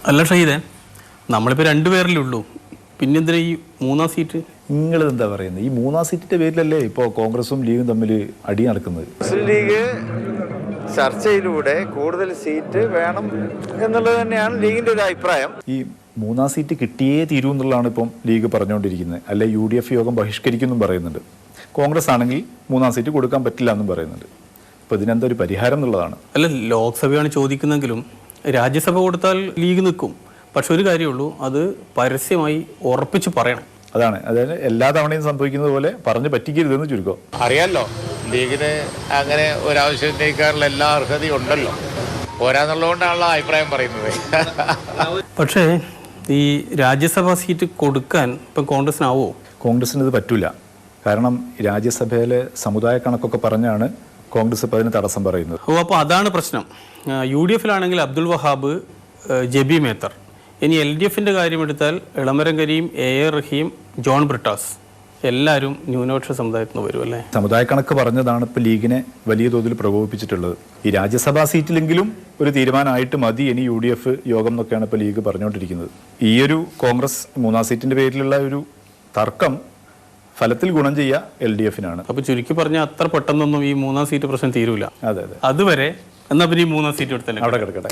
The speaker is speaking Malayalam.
അല്ല ഷഹീദേ, നമ്മളിപ്പോൾ രണ്ടുപേരല്ലേ ഉള്ളൂ, പിന്നെന്തിനാ ഈ മൂന്നാം സീറ്റ്? നിങ്ങൾ എന്താ പറയുന്നത്? ഈ മൂന്നാം സീറ്റിന്റെ പേരിലല്ലേ ഇപ്പോൾ കോൺഗ്രസും ലീഗും തമ്മിൽ അടി നടക്കുന്നത്? മുസ്ലിം ലീഗ് ചർച്ചയിലൂടെ കൂടുതൽ സീറ്റ് വേണം എന്നുള്ളത് തന്നെയാണ് ലീഗിന്റെ ഒരു അഭിപ്രായം. ഈ മൂന്നാം സീറ്റ് കിട്ടിയേ തീരൂ എന്നുള്ളതാണ് ഇപ്പം ലീഗ് പറഞ്ഞുകൊണ്ടിരിക്കുന്നത്. അല്ലെ UDF യോഗം ബഹിഷ്കരിക്കുമെന്നും പറയുന്നുണ്ട്. കോൺഗ്രസ് ആണെങ്കിൽ മൂന്നാം സീറ്റ് കൊടുക്കാൻ പറ്റില്ല എന്നും പറയുന്നുണ്ട്. അപ്പോൾ ഇതിനെന്താ ഒരു പരിഹാരം എന്നുള്ളതാണ്. അല്ല, ലോക്സഭയാണ് ചോദിക്കുന്നെങ്കിലും രാജ്യസഭ കൊടുത്താൽ ലീഗ് നിൽക്കും. പക്ഷെ ഒരു കാര്യമുള്ളൂ, അത് പരസ്യമായി ഉറപ്പിച്ച് പറയണം. അതാണ്, അതായത് എല്ലാ തവണയും സംഭവിക്കുന്നത് പോലെ പറഞ്ഞ് പറ്റിക്കരുതെന്ന് ചുരുക്കം. അറിയാമല്ലോ, ലീഗിന് അങ്ങനെ ഒരാവശ്യം ഉന്നയിക്കാറുള്ള എല്ലാ അർഹതയും ഉണ്ടല്ലോ. പോരാന്നുള്ളതുകൊണ്ടാണല്ലോ അഭിപ്രായം പറയുന്നത്. പക്ഷേ ഈ രാജ്യസഭാ സീറ്റ് കൊടുക്കാൻ ഇപ്പം കോൺഗ്രസിനാവോ? കോൺഗ്രസിന് ഇത് പറ്റൂല. കാരണം രാജ്യസഭയിലെ സമുദായ കണക്കൊക്കെ പറഞ്ഞാണ് കോൺഗ്രസ് ഇപ്പോൾ അതിന് തടസ്സം പറയുന്നത്. അപ്പോൾ അതാണ് പ്രശ്നം. UDFിലാണെങ്കിൽ അബ്ദുൾ വഹാബ്, ജബി മേത്തർ. ഇനി LDFിൻ്റെ കാര്യമെടുത്താൽ ഇളമരം കരീം, AR റഹീം, ജോൺ ബ്രിട്ടാസ് എല്ലാവരും ന്യൂനപക്ഷ സമുദായത്തിൽ നിന്ന് വരും അല്ലേ? സമുദായ കണക്ക് പറഞ്ഞതാണ് ഇപ്പോൾ ലീഗിനെ വലിയ തോതിൽ പ്രകോപിപ്പിച്ചിട്ടുള്ളത്. ഈ രാജ്യസഭാ സീറ്റിലെങ്കിലും ഒരു തീരുമാനമായിട്ട് മതി ഇനി UDF യോഗം എന്നൊക്കെയാണ് ഇപ്പോൾ ലീഗ് പറഞ്ഞുകൊണ്ടിരിക്കുന്നത്. ഈ ഒരു കോൺഗ്രസ് മൂന്നാം സീറ്റിൻ്റെ പേരിലുള്ള ഒരു തർക്കം ഫലത്തിൽ ഗുണം ചെയ്യുക LDFനാണ്. അപ്പോൾ ചുരുക്കി പറഞ്ഞാൽ അത്ര പെട്ടെന്നൊന്നും ഈ മൂന്നാം സീറ്റ് പ്രശ്നം തീരൂല. അതെ അതെ, അതുവരെ എന്നാൽ പിന്നെ ഈ മൂന്നാം സീറ്റ് എടുത്തന്നെ അവിടെ കിടക്കട്ടെ.